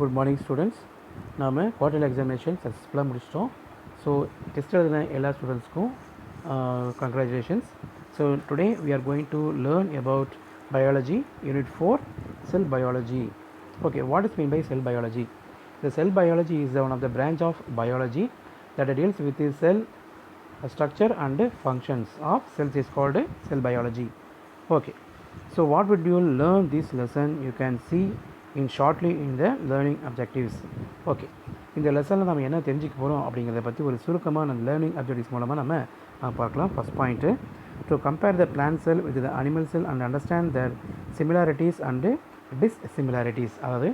Good morning students. நாம் quarterly examination successfully முடிச்சிட்டோம். So test எழுதின எல்லா ஸ்டூடெண்ட்ஸ்க்கும் congratulations. So today we are going to learn about biology unit 4 cell biology. Okay, what is mean by cell biology? The cell biology is one of the branch of biology that deals with the cell structure and functions of cells is called cell biology. Okay, so what would you learn this lesson? You can see in shortly in the learning objectives. Okay, இந்த லெசனில் நம்ம என்ன தெரிஞ்சுக்க போகிறோம் அப்படிங்கிறத பற்றி ஒரு சுருக்கமாக நம்ம லேர்னிங் அப்ஜெக்டிவ்ஸ் மூலமாக நம்ம பார்க்கலாம். First point, to compare the plant cell with the animal cell and understand their similarities and dissimilarities. அதாவது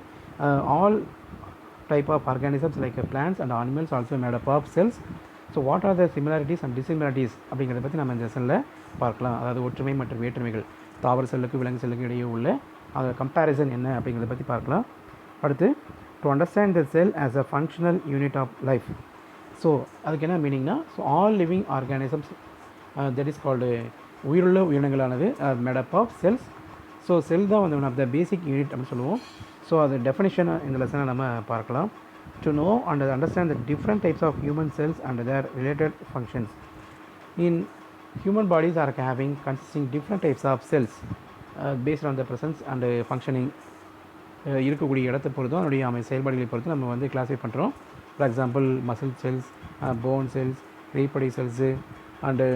all type of organisms like plants and animals also made up of cells. So what are the similarities and dissimilarities அப்படிங்கிறத பற்றி நம்ம இந்த செல்லில் பார்க்கலாம். அதாவது ஒற்றுமை மற்றும் வேற்றுமைகள், தாவர செல்லுக்கு விலங்கு செல்லுக்கு இடையே உள்ள அந்த கம்பேரிசன் என்ன அப்படிங்கிறத பற்றி பார்க்கலாம். அடுத்து, to understand the cell as a functional unit of life. So அதுக்கு என்ன மீனிங்னா, so all living organisms that is called உயிருள்ள உயிரினங்களானது made up of cells. So cell தான் வந்து one of the basic unit அப்படின்னு சொல்லுவோம். ஸோ அது டெஃபினிஷனை இந்த லெசனை நம்ம பார்க்கலாம். To know and understand the different types of human cells and their related functions. In human bodies are having consisting different types of cells based on the presence and functioning. இருக்கக்கூடிய இடத்தை பொறுத்தும் அதனுடைய செயல்பாடுகளை பொறுத்து நம்ம வந்து கிளாஸிஃபை பண்ணுறோம். For example muscle cells, bone cells, reproductive cells and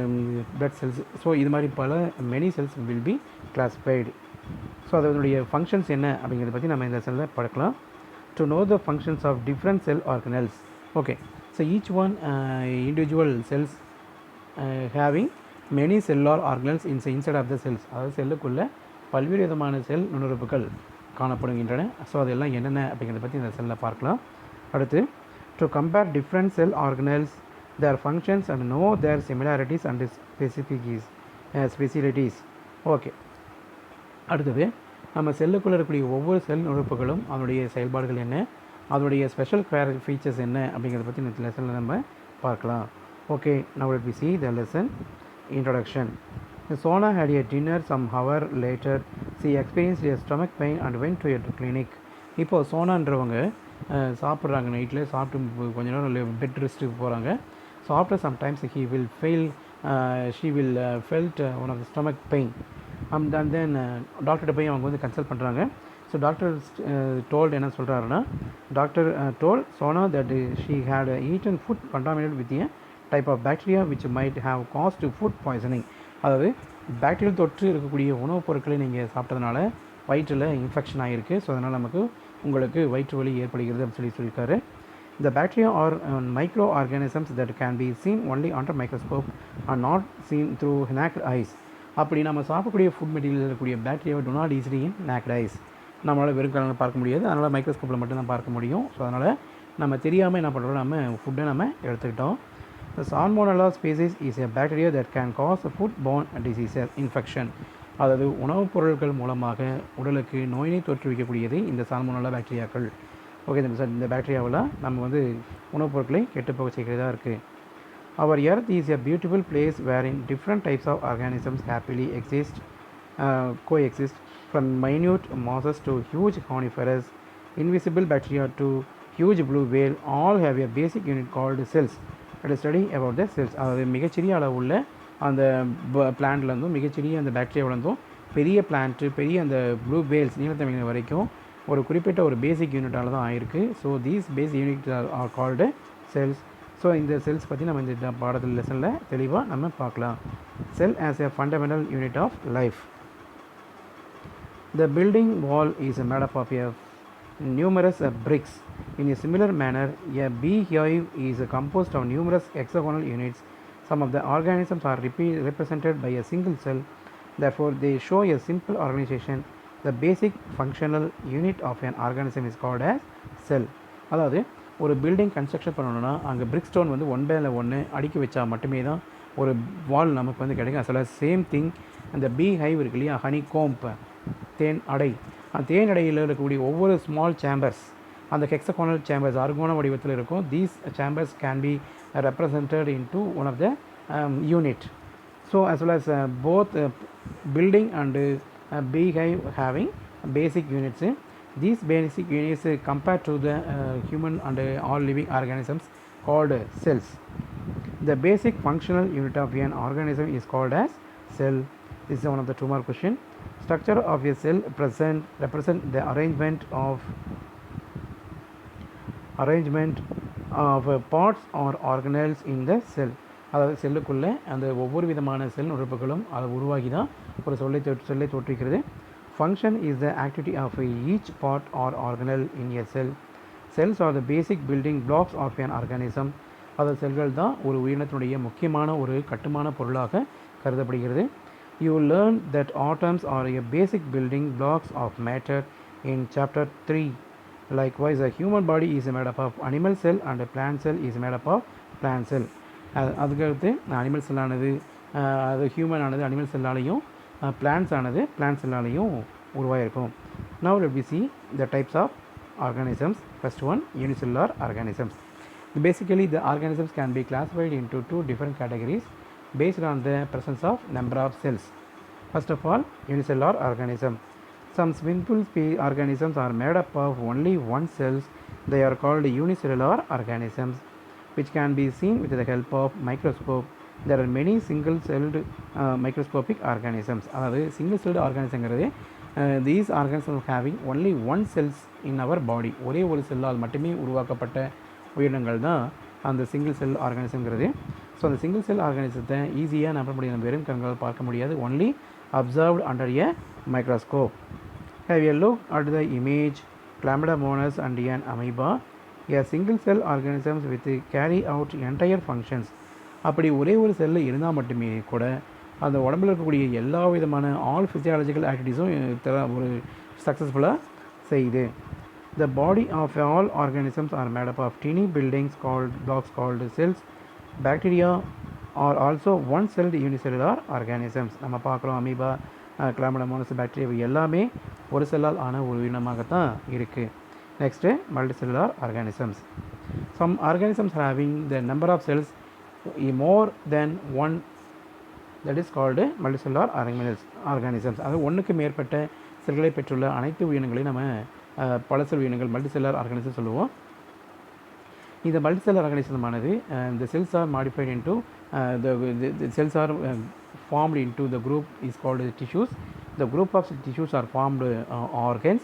blood cells. So இது மாதிரி பல many cells will be classified. So அதனுடைய ஃபங்க்ஷன்ஸ் என்ன அப்படிங்கிறத பற்றி நம்ம இந்த செல்லில் பார்க்கலாம். To know the functions of different cell organelles. Okay, so each one individual cells having many cellular organelles inside of the cells. அதாவது செல்லுக்குள்ளே பல்வேறு விதமான செல் நுண்ணுறுப்புகள் காணப்படுகின்றன. ஸோ அதெல்லாம் என்னென்ன அப்படிங்கிறத பற்றி இந்த செல்லில் பார்க்கலாம். அடுத்து, to compare different cell organelles, their functions and know their similarities and specialities. Okay, அடுத்தது, நம்ம செல்லுக்குள்ளே இருக்கக்கூடிய ஒவ்வொரு செல் நுழைப்புகளும் அதனுடைய செயல்பாடுகள் என்ன, அதனுடைய ஸ்பெஷல் ஃபீச்சர்ஸ் என்ன அப்படிங்கிறத பற்றி இந்த லெசனில் நம்ம பார்க்கலாம். Okay, now let me see the lesson introduction. Sona had a dinner some hour later. She experienced a stomach pain and went to a clinic. இப்போ சோனான்றவங்க சாப்பிட்றாங்க, நைட்டில் சாப்பிட்டு கொஞ்ச நேரம் பெட் ரெஸ்ட்டுக்கு போகிறாங்க. So after sometimes she will felt one of the stomach pain. And then டாக்டர்கிட்ட போய் அவங்க வந்து கன்சல்ட் பண்ணுறாங்க. ஸோ டாக்டர் டோல்டு என்ன சொல்கிறாருன்னா, doctor told Sona that she had eaten food contaminated with a type of bacteria which might have caused food poisoning. அதாவது bacterial தொற்று இருக்கக்கூடிய உணவுப் பொருட்களை நீங்கள் சாப்பிட்டதுனால வயிற்றில் இன்ஃபெக்ஷன் ஆகிருக்கு. ஸோ அதனால் உங்களுக்கு வயிற்று வலி ஏற்படுகிறது அப்படின்னு சொல்லியிருக்காரு. The bacteria are micro organisms that can be seen only under microscope and not seen through naked eyes. அப்படி நம்ம சாப்பிடக்கூடிய ஃபுட் மெட்டீரியல் இருக்கக்கூடிய பாக்டீரியாவை do not easily in naked eyes. நம்மளால் வெறும் கண்ணில் பார்க்க முடியாது, அதனால் மைக்ரோஸ்கோப்பில் மட்டும்தான் பார்க்க முடியும். ஸோ அதனால் நம்ம தெரியாமல் என்ன பண்ணுறோம், நம்ம ஃபுட்டை நம்ம எடுத்துக்கிட்டோம். The Salmonella species is a bacteria that can cause food-borne diseases infection. அதாவது உணவுப் பொருட்கள் மூலமாக உடலுக்கு நோயினை தோற்றுவிக்கக்கூடியது இந்த சால்மோனல்லா பாக்டீரியாக்கள். ஓகே, இந்த பாக்டீரியாவில் நம்ம வந்து உணவுப் பொருட்களை கெட்டுப்போக செய்கிறதா இருக்குது. Our earth is a beautiful place wherein different types of organisms happily coexist, from minute mosses to huge coniferous, invisible bacteria to huge blue whale, all have a basic unit called cells. Let us study about the cells. அதாவது மிகச்சிறிய அளவுள்ள அந்த பிளான்ட்லேருந்தும் மிகச்சிறிய அந்த பாக்டீரியாவிலேருந்தும் பெரிய plant, பெரிய அந்த blue Wales நீலத்தமிழ் வரைக்கும் ஒரு குறிப்பிட்ட ஒரு பேசிக் யூனிட்டால் தான் ஆயிருக்கு. So these basic unit are called cells. So இந்த செல்ஸ் பற்றி நம்ம இந்த பாடத்தில் லெசனில் தெளிவாக நம்ம பார்க்கலாம். Cell as a fundamental unit of life. The building wall is made up of numerous bricks. In a similar manner, a beehive is composed of numerous hexagonal units. Some of the organisms are represented by a single cell. Therefore, they show a simple organization. The basic functional unit of an organism is called as cell. அதாவது ஒரு building construction பண்ணணும்னா அங்கே பிரிக் stone வந்து one by ஒன்று அடுக்கி வச்சா மட்டுமே தான் ஒரு வால் நமக்கு வந்து கிடைக்கும். அசல சேம் திங் அந்த பீ ஹைவ் இருக்கு இல்லையா, ஹனி கோம்ப், தேன் அடை. அந்த தேன் அடையில் இருக்கக்கூடிய ஒவ்வொரு ஸ்மால் சேம்பர்ஸ் அந்த ஹெக்ஸகோனல் சேம்பர்ஸ் அர்கோன வடிவத்தில் இருக்கும். These chambers can be represented into one of the unit. So as well as both building and beehive having basic units. These basic units compared to the human and all living organisms called cells. The basic functional unit of an organism is called as cell. This is one of the 2 mark question. Structure of a cell represent the arrangement of parts or organelles in the cell. அதாவது செல்லுக்குள்ளே அந்த ஒவ்வொரு விதமான செல் உறுப்புகளும் அதை உருவாகி தான் ஒரு செல்லை தோற்றுவிக்கிறது. Function is the activity of each part or organelle in a cell. Cells are the basic building blocks of an organism. அதாவது செல்கள் தான் ஒரு உயிரினத்தினுடைய முக்கியமான ஒரு கட்டுமான பொருளாக கருதப்படுகிறது. You learn that atoms are a basic building blocks of matter in chapter 3. Likewise, a human body is made up of animal cell and a plant cell is made up of plant cell. அதுக்கடுத்து animal செல்லானது அது human ஆனது animal செல்லாலையும் plans ஆனது plant செல்லாலையும் உருவாயிருக்கும். Now let me see the types of organisms. First one, unicellular organisms. Basically the organisms can be classified into 2 different categories based on the presence of number of cells. First of all, unicellular organism. Some simple organisms are made up of only one cells. They are called unicellular organisms, which can be seen with the help of microscope. There are many single-celled microscopic organisms. அதாவது single-celled organismங்கிறது these organisms having only one cells in our body. ஒரே ஒரு செல்லால் மட்டுமே உருவாக்கப்பட்ட உயிரினங்கள் தான் அந்த single cell ஆர்கானிசம்ங்கிறது. So அந்த single cell ஆர்கானிசத்தை ஈஸியாக நம்ப முடியும், வெறும் கண்களால் பார்க்க முடியாது. Only observed under a microscope. Have a look at the image. Chlamydomonas and an amoeba, a single cell organisms with carry out entire functions. அப்படி ஒரே ஒரு செல்லில் இருந்தால் மட்டுமே கூட அந்த உடம்பில் இருக்கக்கூடிய எல்லா விதமான ஆல் ஃபிசியாலஜிக்கல் ஆக்டிவிட்டீஸும் ஒரு சக்ஸஸ்ஃபுல்லாக செய்யுது. The body of all organisms are made up of tiny buildings called blocks called cells. Bacteria are also one-celled unicellular organisms. நம்ம பார்க்குறோம் அமீபா, கிளாமிடோமோனஸ், பாக்டீரியா எல்லாமே ஒரு செல்லால் ஆன ஒரு உயிரினமாகத்தான் இருக்குது. Next multicellular organisms. Some organisms having the number of cells more than one, that is called multicellular organisms. அது ஒன்றுக்கு மேற்பட்ட செல்களை பெற்றுள்ள அனைத்து உயிரினங்களையும் நம்ம பல செல் உயிரினங்கள் மல்டிசெல்லுலார் ஆர்கானிசம் சொல்லுவோம். இந்த multicellular ஆர்கானிசமானது the cells are modified into the cells are formed into the group is called tissues. The group of tissues are formed organs.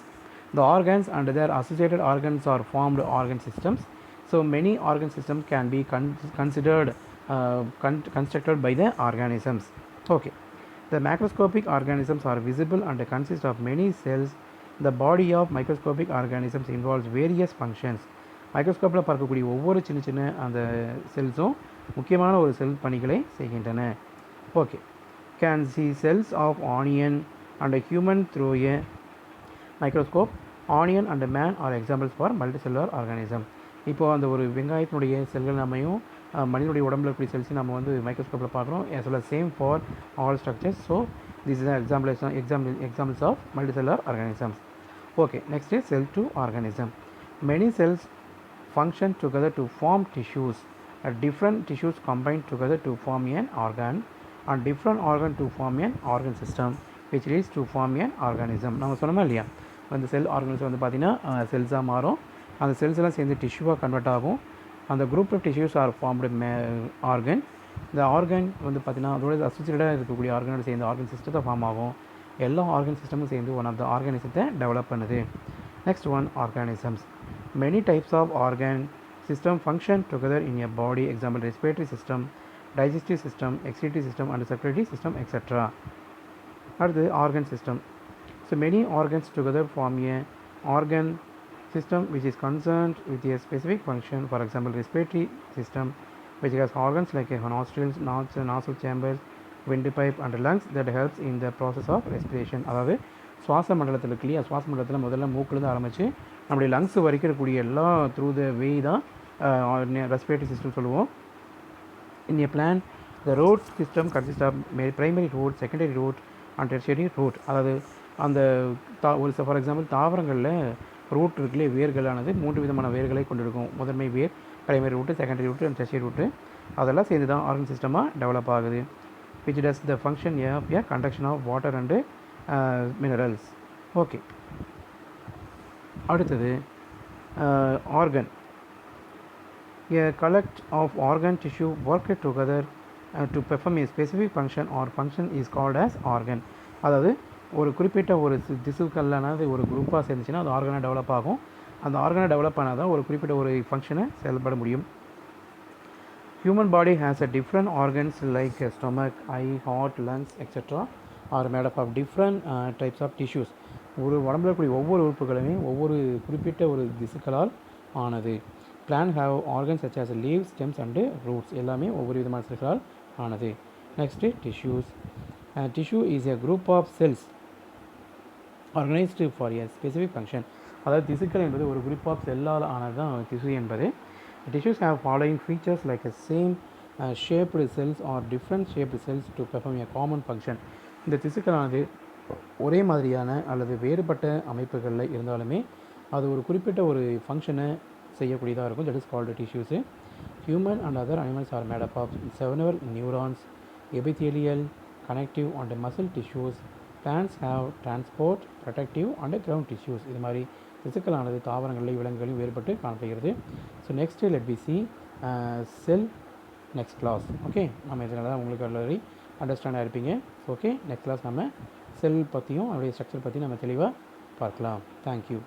The organs and their associated organs are formed organ systems. So many organ systems can be considered constructed by the organisms. Okay, the macroscopic organisms are visible and consist of many cells. The body of microscopic organisms involves various functions. மைக்ரோஸ்கோப்பில் பார்க்கக்கூடிய ஒவ்வொரு சின்ன சின்ன அந்த செல்ஸும் முக்கியமான ஒரு cell பணிகளை செய்கின்றன. Okay, can see cells of onion and human through a microscope. Onion and man are examples for multicellular organism. இப்போது அந்த ஒரு வெங்காயத்தினுடைய செல்கள் நம்மையும் மனிதனுடைய உடம்புல இருக்கக்கூடிய செல்ஸையும் நம்ம வந்து மைக்ரோஸ்கோப்பில் பார்க்குறோம். as well as same for all structures. So this is an examples of multicellular organisms. Okay, next is cell to organism. Many cells function together to form tissues. Different tissues combine together to form an organ, and different organ to form an organ system, which leads to form an organism. நம்ம சொன்னோமா இல்லையா, அந்த செல் organs வந்து பார்த்திங்கன்னா செல்ஸாக மாறும். அந்த cells எல்லாம் சேர்ந்து டிஷ்யூவாக கன்வெர்ட் ஆகும். அந்த group of tissues are formed organ. இந்த ஆர்கன் வந்து பார்த்திங்கன்னா அதோட அசோசியேட்டடாக இருக்கக்கூடிய ஆர்கனோட சேர்ந்து ஆர்கன் சிஸ்டத்தை ஃபார்ம் ஆகும். எல்லா ஆர்கன் சிஸ்டமும் சேர்ந்து ஒன் ஆஃப் த ஆர்கானிசத்தை டெவலப் பண்ணுது. Next one, organisms. Many types of organ system function together in a body. Example, respiratory system, digestive system, excretory system and circulatory system, etc. Or the organ system. So many organs together form a organ system which is concerned with a specific function. For example, respiratory system, which has organs like nostrils, nostril chambers, windpipe and lungs that helps in the process of respiration. அதாவது சுவாச மண்டலத்தில் இருக்கு இல்லையா, சுவாச மண்டலத்தில் முதல்ல மூக்கிலேருந்து ஆரம்பித்து நம்முடைய லங்ஸ் வரைக்கும் இருக்கக்கூடிய எல்லா த்ரூ த வே தான் ரெஸ்பிரேட்டரி சிஸ்டம் சொல்லுவோம். In a plant the root system consist of primary root, secondary root and tertiary root. அதாவது அந்த ஒரு ஃபார் எக்ஸாம்பிள் தாவரங்களில் ரூட் இருக்குல்லே, வேர்களானது 3 விதமான வேர்களை கொண்டிருக்கும். முதன்மை வேர், primary root, secondary root and tertiary root. அதெல்லாம் சேர்ந்து தான் ஆர்கன் சிஸ்டமாக டெவலப் ஆகுது. which does the function of a conduction of water and minerals. Okay, அடுத்தது organ. A collect of organ tissue work together to perform a specific function or function is called as organ. அதாவது ஒரு குறிப்பிட்ட ஒரு திசுக்கள்லானது ஒரு குரூப்பாக சேர்ந்துச்சுன்னா அது ஆர்கனாக develop ஆகும். அந்த ஆர்கனாக டெவலப் ஆனால் தான் ஒரு குறிப்பிட்ட ஒரு ஃபங்க்ஷனை செயல்பட முடியும். Human body has a different organs like stomach, eye, heart, lungs, etc. are made up of different types of tissues. ஒரு உடம்புல இருக்கக்கூடிய ஒவ்வொரு உறுப்புகளுமே ஒவ்வொரு குறிப்பிட்ட ஒரு திசுக்களால் ஆனது. Plant have organs such as leaves, stems and roots. எல்லாமே ஒவ்வொரு விதமான செல்களால் ஆனது. Next, tissues. Tissue is a group of cells organized for a specific function. அதாவது திசுக்கள் என்பது ஒரு குரூப் ஆஃப் செல்லால் ஆனது தான் திசு என்பது. Tissues have following features like a same shaped cells or different shaped cells to perform a common function. இந்த திசுக்களானது ஒரே மாதிரியான அல்லது வேறுபட்ட அமைப்புகளில் இருந்தாலுமே அது ஒரு குறிப்பிட்ட ஒரு ஃபங்க்ஷனை செய்யக்கூடியதாக இருக்கும். That is called tissues. Human and other animals are made up of several neurons, epithelial, connective and muscle tissues. Plants have transport, protective and ground tissues. இது மாதிரி திசுக்களானது தாவரங்களில் விலங்குகளில் வேறுபட்டு காணப்படுகிறது. So next let be see cell next class. Okay, நம்ம இதனால தான் உங்களுக்கு ஆல்ரெடி அண்டர்ஸ்டாண்ட் ஆகிருப்பீங்க. ஓகே, நெக்ஸ்ட் கிளாஸ் நம்ம செல் பற்றியும் அதோடைய ஸ்ட்ரக்சர் பற்றியும் நம்ம தெளிவாக பார்க்கலாம். தேங்க்யூ.